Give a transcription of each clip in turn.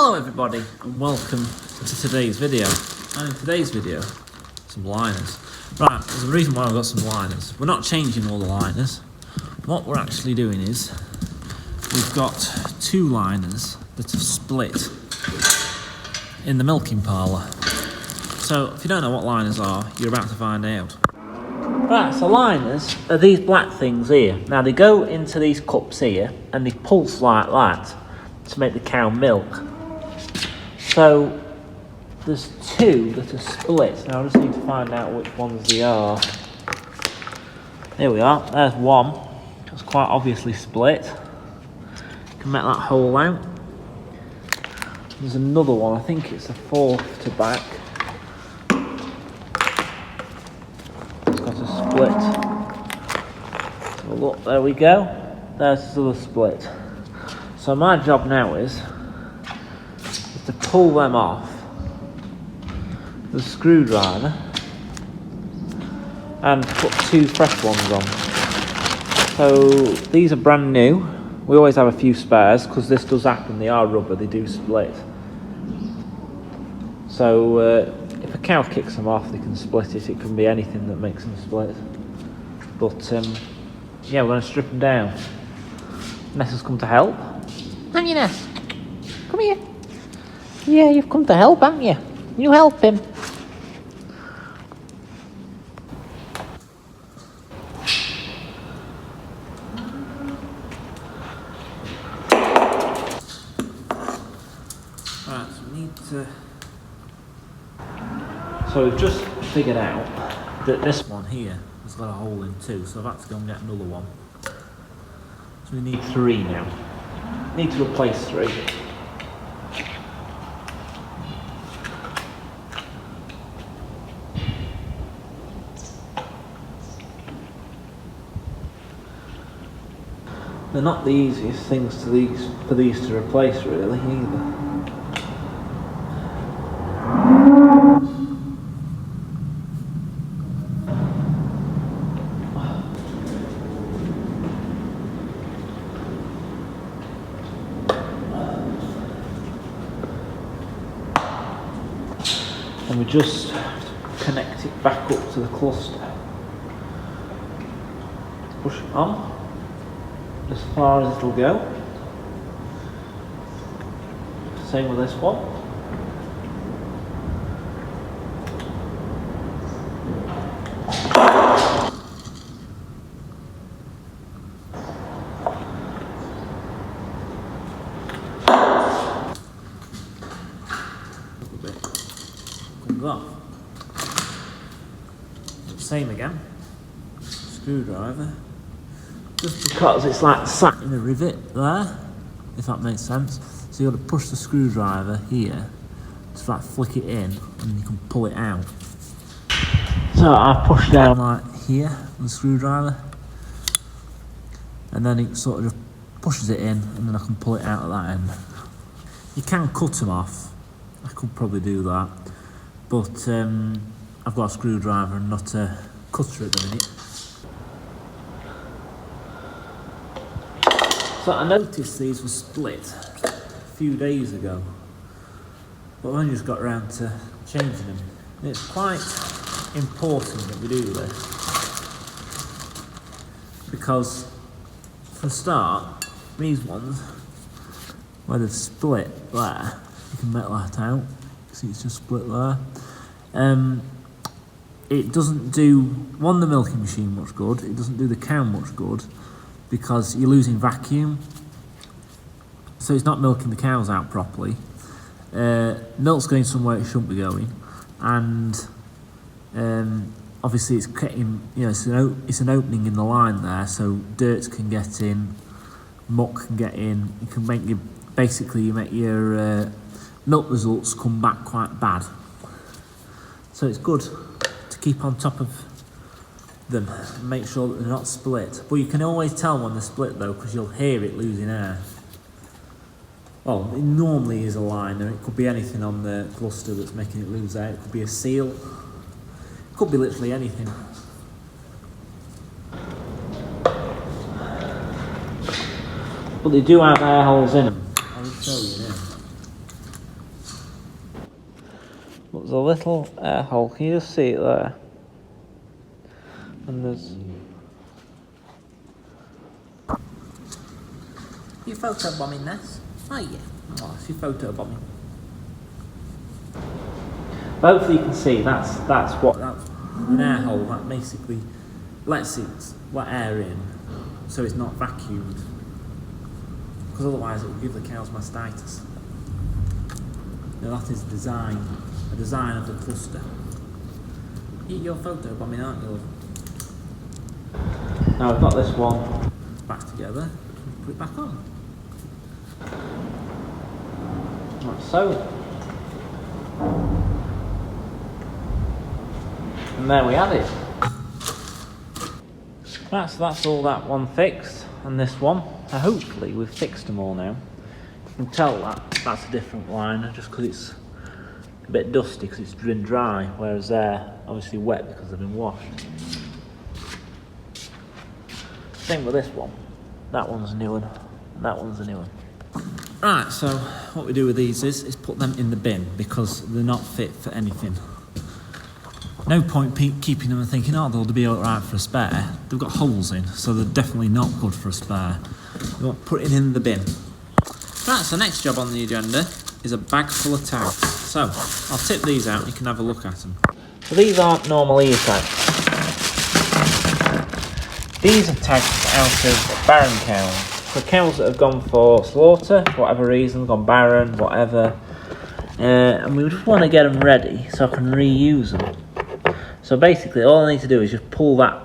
Hello everybody and welcome to today's video. And in today's video, some liners. Right, there's a reason why I've got some liners. We're not changing all the liners. What we're actually doing is, we've got two liners that have split in the milking parlour. So if you don't know what liners are, you're about to find out. Right, so liners are these black things here. Now they go into these cups here and they pulse like that to make the cow milk. So there's two that are split. Now I just need to find out which ones they are. Here we are, there's one. It's quite obviously split. You can make that hole out. There's another one, I think it's the fourth to back. It's got a split. So look, there we go. There's this other split. So my job now is to pull them off with a screwdriver and put two fresh ones on. So these are brand new. We always have a few spares because this does happen. They are rubber, they do split. So if a cow kicks them off, they can split it. It can be anything that makes them split. But yeah, we're going to strip them down. Ness has come to help. Haven't you, Ness? Come here. Yeah, you've come to help, haven't you? You help him. Right, so we need to... So we've just figured out that this one here has got a hole in too, so I've had to go and get another one. So we need three now. Need to replace three. They're not the easiest things for these to replace really either. And we just connect it back up to the cluster. Push it on as far as it'll go. Same with this one. Comes off. Same again. Screwdriver. Just because it's like sat in a rivet there, if that makes sense. So you've got to push the screwdriver here, just like flick it in, and you can pull it out. So I push down like here with the screwdriver, and then it sort of just pushes it in, and then I can pull it out at that end. You can cut them off. I could probably do that, but I've got a screwdriver and not a cutter at the minute. So I noticed these were split a few days ago, but I only just got around to changing them. And it's quite important that we do this, because for a start, these ones, where they've split there, you can make that out. See, it's just split there. It doesn't do, the milking machine much good, it doesn't do the cow much good, because you're losing vacuum, so it's not milking the cows out properly. Milk's going somewhere it shouldn't be going, and obviously it's getting, it's an opening in the line there, so dirt can get in, muck can get in. You can make you make your milk results come back quite bad. So it's good to keep on top of them and make sure that they're not split. But you can always tell when they're split though, because you'll hear it losing air. Well, it normally is a liner. It could be anything on the cluster that's making it lose air. It could be a seal. It could be literally anything. But they do have air holes in them. I will show you now. but there's a little air hole. Can you just see it there? And there's... You photo bombing this? Oh yeah. Oh, it's your photo bombing. Hopefully you can see that's an air hole that basically lets it let air in, so it's not vacuumed. Because otherwise it will give the cows mastitis. Now that is a design of the cluster. You're photo bombing, aren't you? Now we've got this one back together. Put it back on. Like so. And there we have it. Right, so that's all that one fixed, and this one. Hopefully we've fixed them all now. You can tell that's a different liner just because it's a bit dusty because it's been dry, whereas they're obviously wet because they've been washed. Same with this one. That one's a new one, and that one's a new one. Right, so what we do with these is put them in the bin because they're not fit for anything. No point keeping them and thinking, oh, they'll be alright for a spare. They've got holes in, so they're definitely not good for a spare. You want to put it in the bin. Right, so next job on the agenda is a bag full of tags. So, I'll tip these out and you can have a look at them. So these aren't normal ear tags. These are tags out of barren cows. For cows that have gone for slaughter, for whatever reason, gone barren, whatever. And we just want to get them ready so I can reuse them. So basically all I need to do is just pull that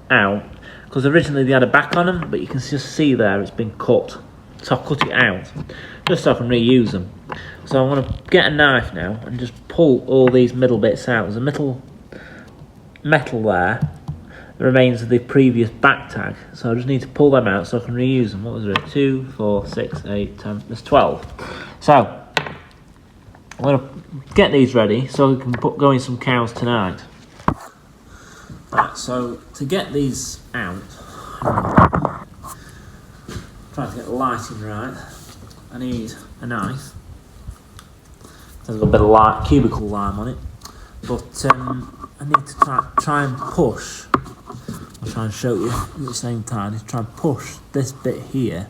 out, because originally they had a back on them, but you can just see there it's been cut. So I'll cut it out, just so I can reuse them. So I'm going to get a knife now and just pull all these middle bits out. There's a metal there, the remains of the previous back tag. So I just need to pull them out so I can reuse them. What was it? 2, 4, 6, 8, 10, there's 12. So I'm going to get these ready so we can go in some cows tonight. Right, so to get these out, trying to get the lighting right, I need a knife. There's a bit of cubicle lime on it, but I need to try and push. I'll try and show you at the same time. Is try and push this bit here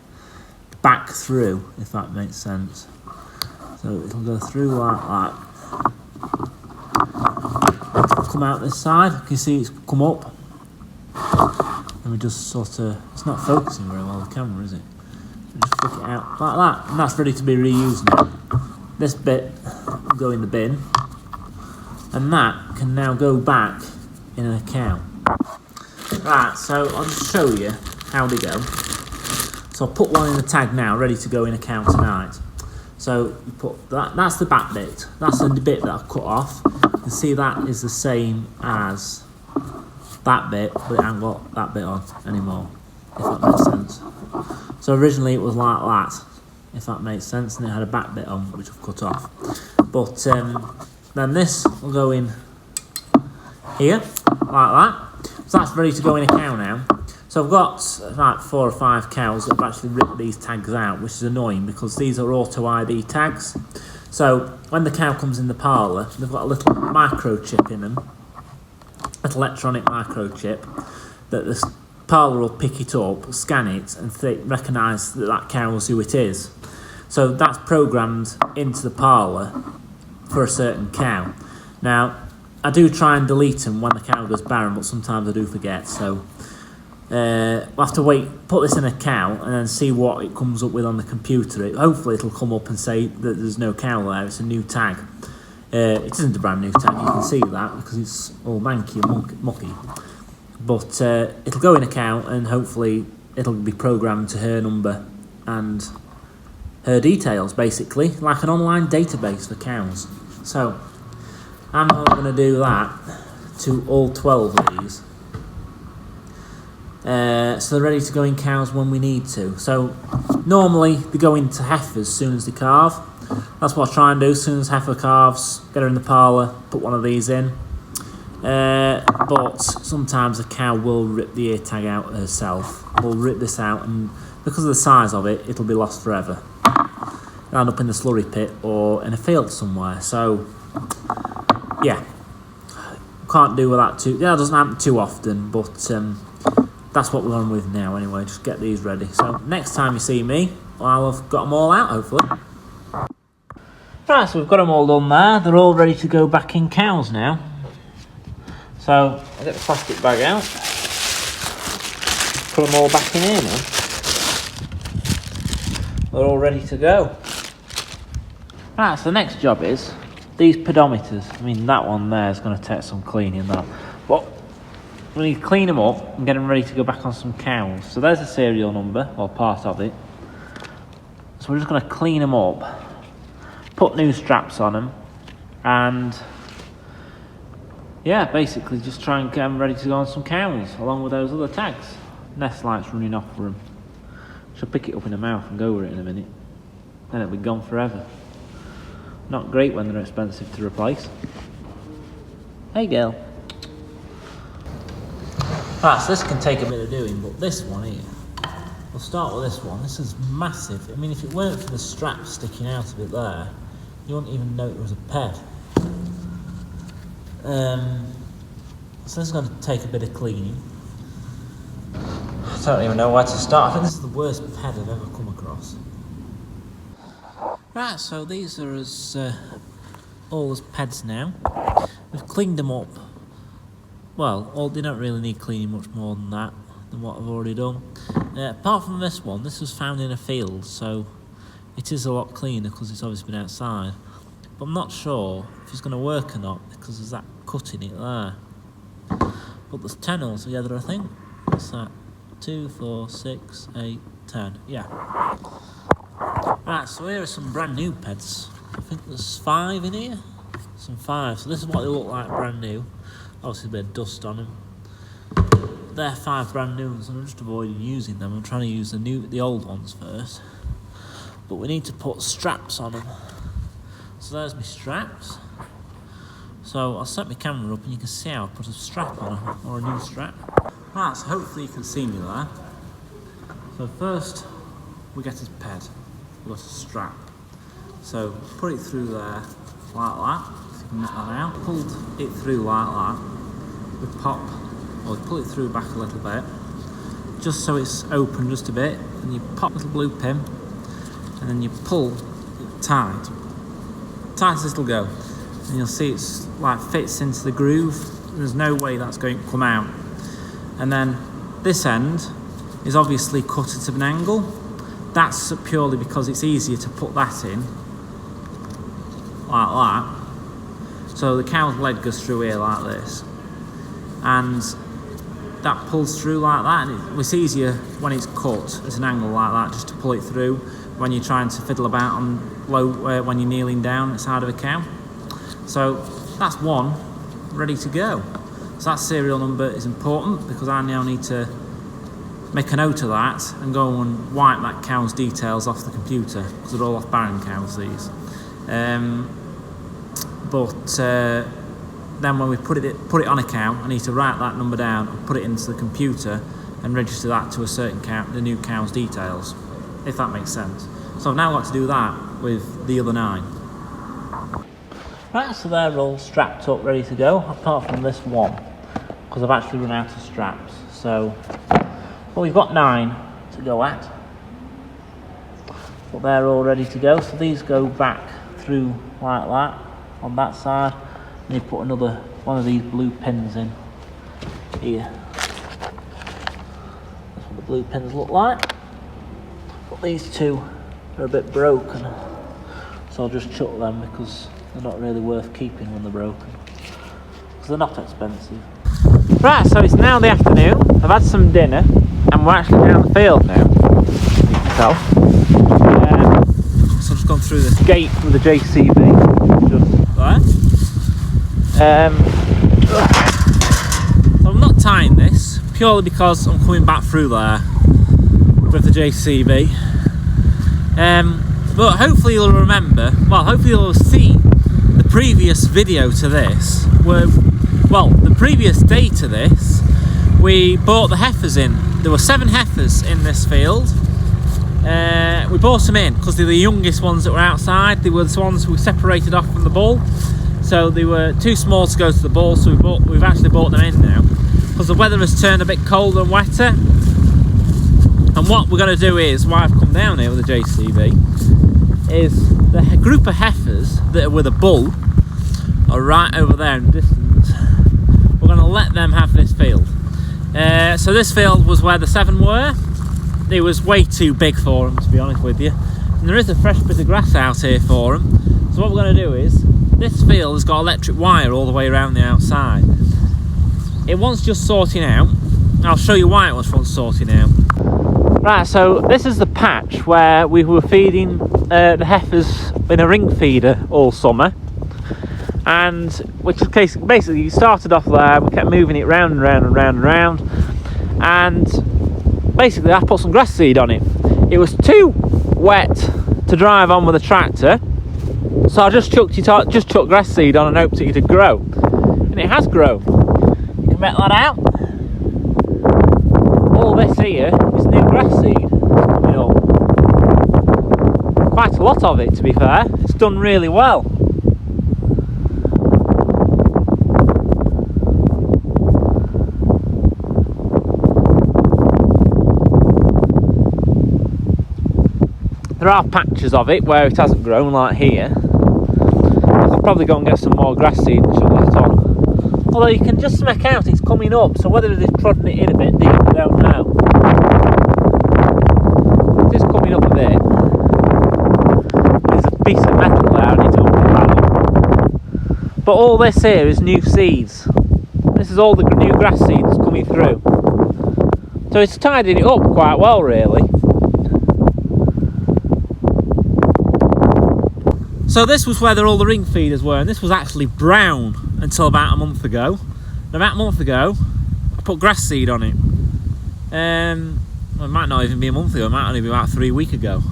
back through, if that makes sense. So it'll go through like that. Come out this side. You can see it's come up. And we just sort of, it's not focusing very well, the camera, is it? We just flick it out like that, and that's ready to be reused now. This bit will go in the bin, and that can now go back in a cow. Right, so I'll just show you how they go. So I'll put one in the tag now, ready to go in a cow tonight. So you put that's the back bit. That's the bit that I've cut off. You can see that is the same as that bit, but it hasn't got that bit on anymore, if that makes sense. So originally it was like that, if that makes sense, and it had a back bit on, which I've cut off. But then this will go in here, like that. So that's ready to go in a cow now. So I've got about 4 or 5 cows that have actually ripped these tags out, which is annoying because these are auto ID tags. So when the cow comes in the parlour, they've got a little microchip in them, little electronic microchip, that the parlour will pick it up, scan it, and recognise that that cow is who it is. So that's programmed into the parlour for a certain cow. Now, I do try and delete them when the cow goes barren, but sometimes I do forget, so we'll have to wait, put this in a cow, and then see what it comes up with on the computer. Hopefully it'll come up and say that there's no cow there, it's a new tag. It isn't a brand new tag, you can see that, because it's all manky and mucky. But it'll go in a cow, and hopefully it'll be programmed to her number and her details, basically, like an online database for cows. So I'm going to do that to all 12 of these. So they're ready to go in cows when we need to. So normally they go into heifers as soon as they calve. That's what I try and do. As soon as heifer calves, get her in the parlour, put one of these in. But sometimes a cow will rip the ear tag out herself. Will rip this out, and because of the size of it, it'll be lost forever. It'll end up in the slurry pit or in a field somewhere. So yeah, can't do with that too. Yeah, it doesn't happen too often, but that's what we're on with now anyway. Just get these ready. So next time you see me, I'll have got them all out hopefully. Right, so we've got them all done there. They're all ready to go back in cows now. So I'll get the plastic bag out. Put them all back in here now. They're all ready to go. Right, so the next job is these pedometers. I mean, that one there is going to take some cleaning, that. But we need to clean them up and get them ready to go back on some cows. So there's the serial number, or part of it. So we're just going to clean them up, put new straps on them, and yeah, basically just try and get them ready to go on some cows, along with those other tags. Nest light's running off for them. She'll pick it up in her mouth and go over it in a minute. Then it'll be gone forever. Not great when they're expensive to replace. Hey girl. Right, so this can take a bit of doing, but this one here, we'll start with this one. This is massive. I mean, if it weren't for the strap sticking out of it there, you wouldn't even know it was a ped. So this is going to take a bit of cleaning. I don't even know where to start. I think this is the worst ped I've ever come across. Right, so these are all as peds now. We've cleaned them up. Well, they don't really need cleaning much more than that, than what I've already done. Apart from this one, this was found in a field, so it is a lot cleaner because it's obviously been outside. But I'm not sure if it's going to work or not because there's that cut in it there. But there's 10 altogether, I think. What's that? 2, 4, 6, 8, 10. Yeah. Right, so here are some brand new peds. I think there's 5 in here. Some 5. So this is what they look like brand new. Obviously a bit of dust on them. They're 5 brand new ones, and I'm just avoiding using them. I'm trying to use the old ones first. But we need to put straps on them. So there's my straps. So I'll set my camera up and you can see how I put a strap on them, or a new strap. Right, so hopefully you can see me there. So first we get a ped. We've got a strap. So put it through there like that. If you can make that out. Pulled it through like that. We pop, or pull it through back a little bit, just so it's open just a bit, and you pop a little blue pin, and then you pull it tight. Tight as it'll go. And you'll see it's like fits into the groove. There's no way that's going to come out. And then this end is obviously cut at an angle. That's purely because it's easier to put that in like that. So the cow's leg goes through here like this, and that pulls through like that, and it's easier when it's cut at an angle like that, just to pull it through when you're trying to fiddle about on low, when you're kneeling down inside of a cow. So that's one ready to go. So that serial number is important because I now need to make a note of that and go and wipe that cow's details off the computer because they're all off barren cows, these. Then when we put it on a cow, I need to write that number down and put it into the computer and register that to a certain cow, the new cow's details, if that makes sense. So I've now got to do that with the other 9. Right, so they're all strapped up, ready to go, apart from this one, because I've actually run out of straps. So, well, we've got 9 to go at, but they're all ready to go. So these go back through like that on that side, and you put another one of these blue pins in here. That's what the blue pins look like. But these 2 are a bit broken, so I'll just chuck them because they're not really worth keeping when they're broken, because they're not expensive. Right, so it's now the afternoon. I've had some dinner, and we're actually down the field now, as you can tell. So I've just gone through this gate with the JCB. Just there. So I'm not tying this, purely because I'm coming back through there with the JCB. But hopefully you'll remember, well, hopefully you'll see the previous video to this, the previous day to this, we bought the heifers in. There were 7 heifers in this field. We bought them in because they're the youngest ones that were outside. They were the ones we separated off from the bull. so they were too small to go to the ball, so we've actually brought them in now because the weather has turned a bit colder and wetter. And what we're going to do is, why I've come down here with the JCB, is the group of heifers that are with a bull are right over there in the distance. We're going to let them have this field. So this field was where the 7 were. It was way too big for them, to be honest with you. And there is a fresh bit of grass out here for them. So what we're going to do is, this field has got electric wire all the way around the outside. It wants just sorting out. I'll show you why it wants sorting out. Right, so this is the patch where we were feeding the heifers in a ring feeder all summer. And which is basically, you started off there, we kept moving it round and round and round and round. And basically I put some grass seed on it. It was too wet to drive on with a tractor, so I just chucked grass seed on and hoped it would grow. And it has grown. You can make that out. All this here is new grass seed coming up. Quite a lot of it, to be fair. It's done really well. There are patches of it where it hasn't grown, like here. I'll probably go and get some more grass seed and chuck that on. Although you can just make out it's coming up, so whether they've trodden it in a bit deep, I don't know. It is coming up a bit. There's a piece of metal there, I need to open that up. But all this here is new seeds. This is all the new grass seed that's coming through. So it's tidying it up quite well, really. So this was where all the ring feeders were, and this was actually brown until about a month ago. And about a month ago, I put grass seed on it. Well, it might not even be a month ago, it might only be about 3 weeks ago.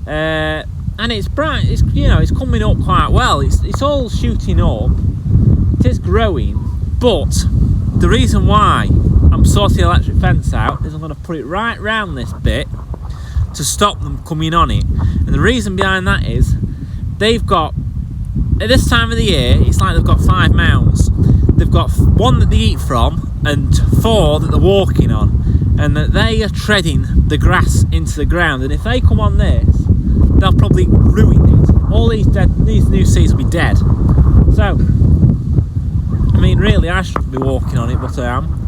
And it's bright, it's, you know, it's coming up quite well. It's all shooting up. It is growing, but the reason why I'm sorting the electric fence out is I'm going to put it right round this bit to stop them coming on it. And the reason behind that is, they've got, at this time of the year, it's like they've got 5 mounds. They've got 1 that they eat from and 4 that they're walking on, and that they are treading the grass into the ground. And if they come on this, they'll probably ruin it. All these new seeds will be dead. So, I mean, really, I shouldn't be walking on it, but I am.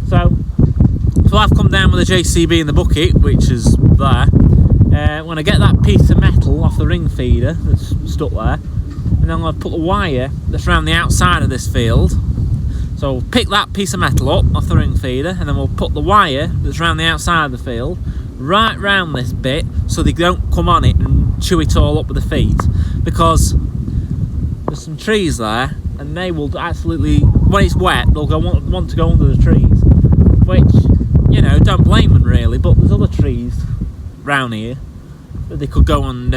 So I've come down with a JCB in the bucket, which is there. When I get that piece of metal off the ring feeder that's stuck there, and then I'm going to put the wire that's around the outside of this field. So we'll pick that piece of metal up off the ring feeder, and then we'll put the wire that's around the outside of the field right round this bit, so they don't come on it and chew it all up with their feet, because there's some trees there, and they will absolutely, when it's wet, they'll want to go under the trees, which, you know, don't blame them really, but there's other trees round here that they could go and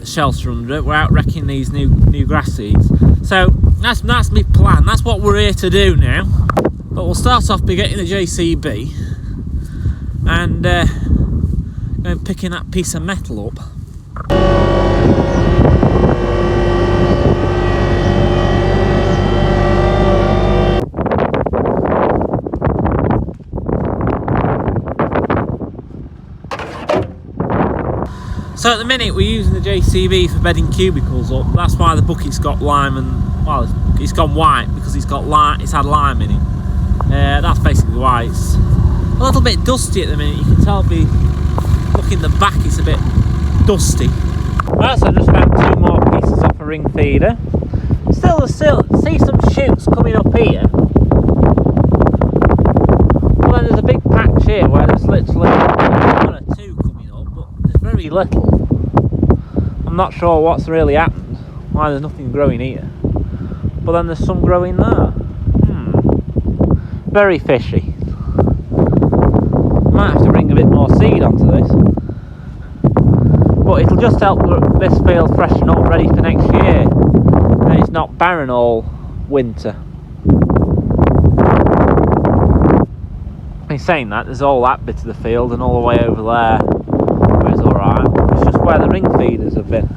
shelter under without wrecking these new grass seeds. So that's my plan. That's what we're here to do now. But we'll start off by getting the JCB and picking that piece of metal up. So at the minute we're using the JCB for bedding cubicles up. That's why the bucket's got lime and, well, it's gone white because it's got lime. It's had lime in it. That's basically why it's a little bit dusty at the minute. You can tell by looking the back, it's a bit dusty. Right, so I just found 2 more pieces off a ring feeder. Still see some shoots coming up here. Well, then there's a big patch here where there's literally 1 or 2 coming up, but there's very little. I'm not sure what's really happened, why there's nothing growing here. But then there's some growing there. Very fishy. Might have to bring a bit more seed onto this. But it'll just help this field freshen up, ready for next year. And it's not barren all winter. In saying that, there's all that bit of the field and all the way over there where it's alright. It's just where the ring feeders have been.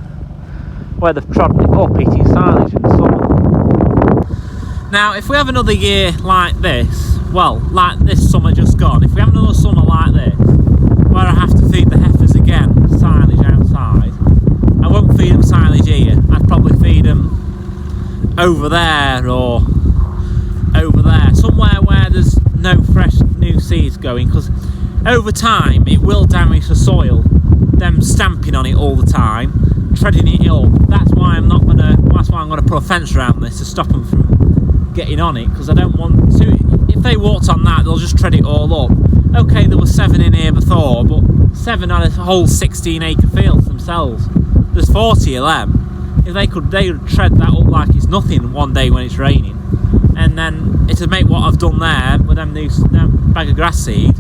where they've trodden it up eating silage in the summer. Now, if we have another year like this, well, like this summer just gone, if we have another summer like this, where I have to feed the heifers again silage outside, I won't feed them silage here. I'd probably feed them over there or over there, somewhere where there's no fresh new seeds going, because over time it will damage the soil, them stamping on it all the time, treading it up. That's why I'm gonna put a fence around this to stop them from getting on it, because I don't want to. If they walked on that, they'll just tread it all up. Okay, there were 7 in here before, but 7 on a whole 16-acre field themselves. There's 40 of them. If they would tread that up like it's nothing one day when it's raining, and then it'd make what I've done there with them bag of grass seed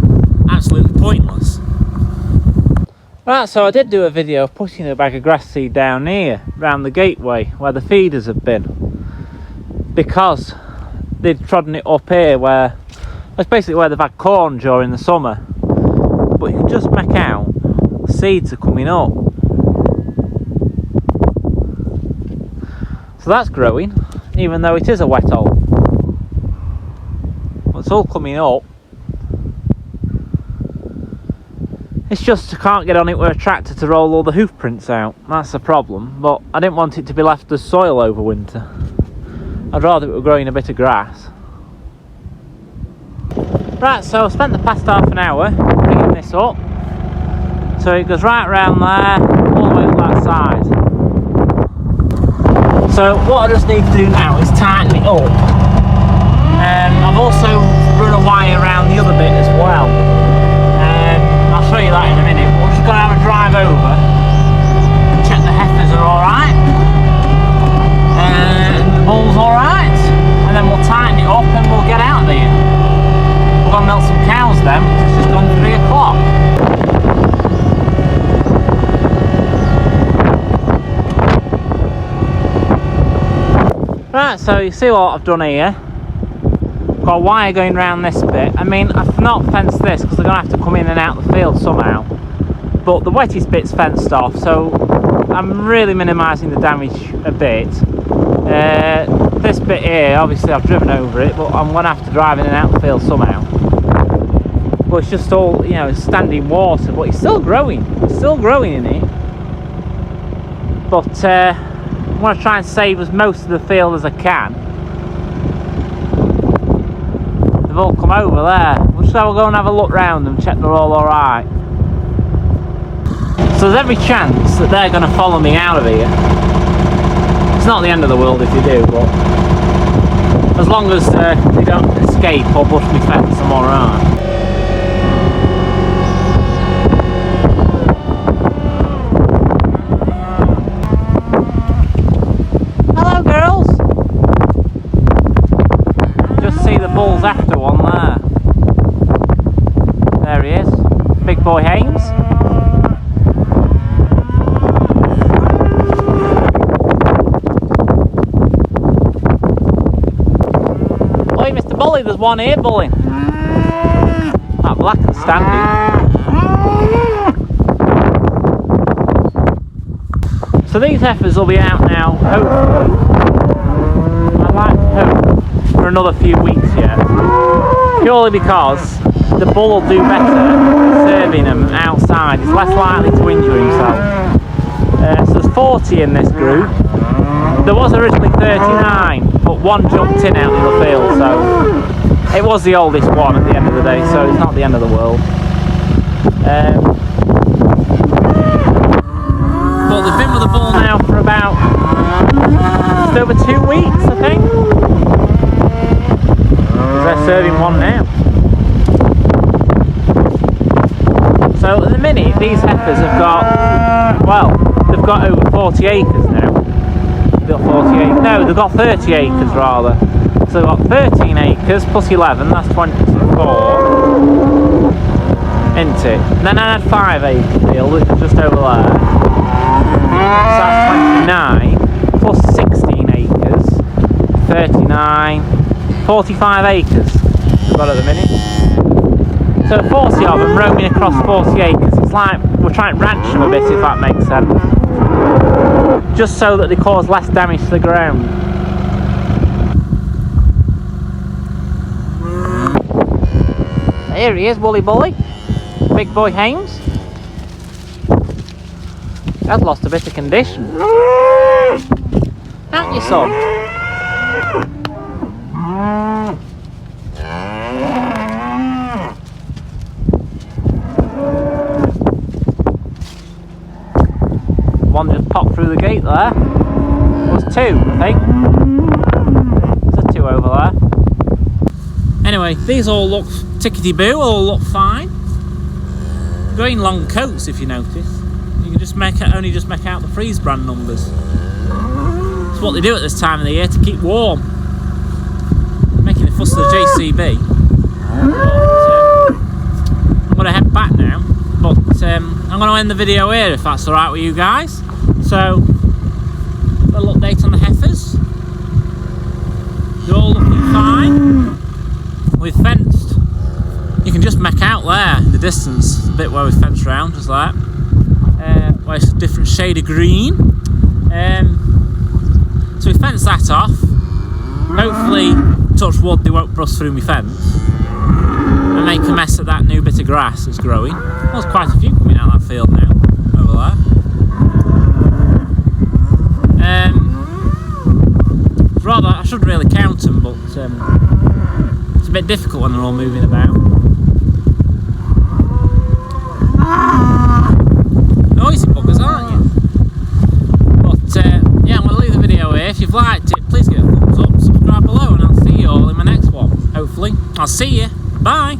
absolutely pointless. Right, so I did do a video of putting a bag of grass seed down here, round the gateway where the feeders have been, because they'd trodden it up here where that's basically where they've had corn during the summer. But you can just make out the seeds are coming up. So that's growing, even though it is a wet hole. But it's all coming up. It's just I can't get on it with a tractor to roll all the hoof prints out. That's the problem. But I didn't want it to be left as soil over winter. I'd rather it were growing a bit of grass. Right, so I spent the past half an hour picking this up. So it goes right around there, all the way up that side. So what I just need to do now is tighten it up. I've also run a wire around the other bit as well. I'll show you that in a minute. We're just going to have a drive over and check the heifers are alright. The bull's alright. And then we'll tighten it up and we'll get out of here. We're going to milk some cows then, because it's just gone 3 o'clock. Right, so you see what I've done here. Got a wire going round this bit. I mean, I've not fenced this because they're going to have to come in and out the field somehow. But the wettest bit's fenced off, so I'm really minimising the damage a bit. This bit here, obviously I've driven over it, but I'm going to have to drive in and out the field somehow. But it's just all, you know, it's standing water, but it's still growing. It's still growing in it. But I want to try and save as most of the field as I can. They've all come over there. We'll go and have a look round and check they're all alright. So there's every chance that they're going to follow me out of here. It's not the end of the world if they do, but as long as they don't escape or bust me fence, I'm alright. Hello girls! Just see the bulls after one there. There he is. Big boy Hames. Oi, Mr. Bully, there's one here, Bully. That black and standing. So these heifers will be out now, hopefully. I'd like to hope for another few weeks yet. Purely because the bull will do better serving them outside. He's less likely to injure himself. So there's 40 in this group. There was originally 39, but one jumped in out of the field, so it was the oldest one at the end of the day, so it's not the end of the world. But they've been with the bull now for about just over 2 weeks, I think. They're serving one now. So at the minute, these heifers have got, well, they've got over 40 acres now. They've got 40 acres. No, they've got 30 acres rather. So they've got 13 acres plus 11, that's 24. Isn't it? And then I had 5 acre field, which is just over there. So that's 29 plus 16 acres, 39, 45 acres we've got at the minute. So 40 of them roaming across 40 acres. It's like we're trying to ranch them a bit, if that makes sense. just so that they cause less damage to the ground. Here he is, Woolly Bully. Big boy Hames. That's lost a bit of condition. Haven't you, son? One just popped through the gate there. There's two, I think. There's a two over there. Anyway, these all look tickety-boo, all look fine. They're in long coats, if you notice. You can just only just make out the freeze brand numbers. It's what they do at this time of the year to keep warm. Making a fuss of the JCB. But, I'm going to head back now. But I'm going to end the video here if that's alright with you guys. So, a little update on the heifers. They're all looking fine. We've fenced. You can just make out there in the distance, the bit where we fenced around, just like that. Where it's a different shade of green. So we fenced that off. Hopefully, touch wood, they won't bust through my fence and make a mess of that new bit of grass that's growing. There's quite a few coming out of that field now, over there. I should really count them, but it's a bit difficult when they're all moving about. Noisy buggers, aren't you? But yeah, I'm going to leave the video here. If you've liked it, please give it a thumbs up, subscribe below, and I'll see you all in my next one. Hopefully. I'll see you. Bye.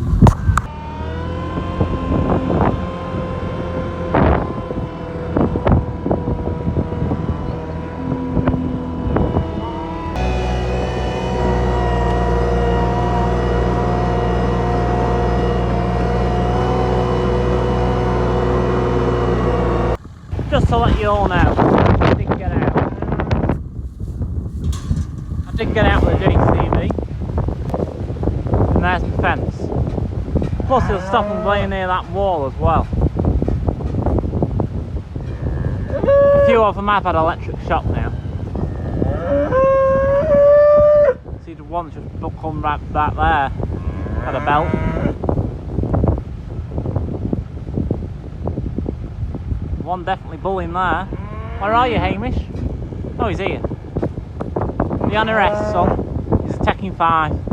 Just to let you all know, I did get out. I did get out with the JCB. And there's my fence. Plus it'll stop them playing near that wall as well. A few of them have had electric shock now. See the one's just come right back there. Had a belt. One definitely bullying there. Where are you, Hamish? Oh, he's here. Be on the rest, son. He's attacking 5.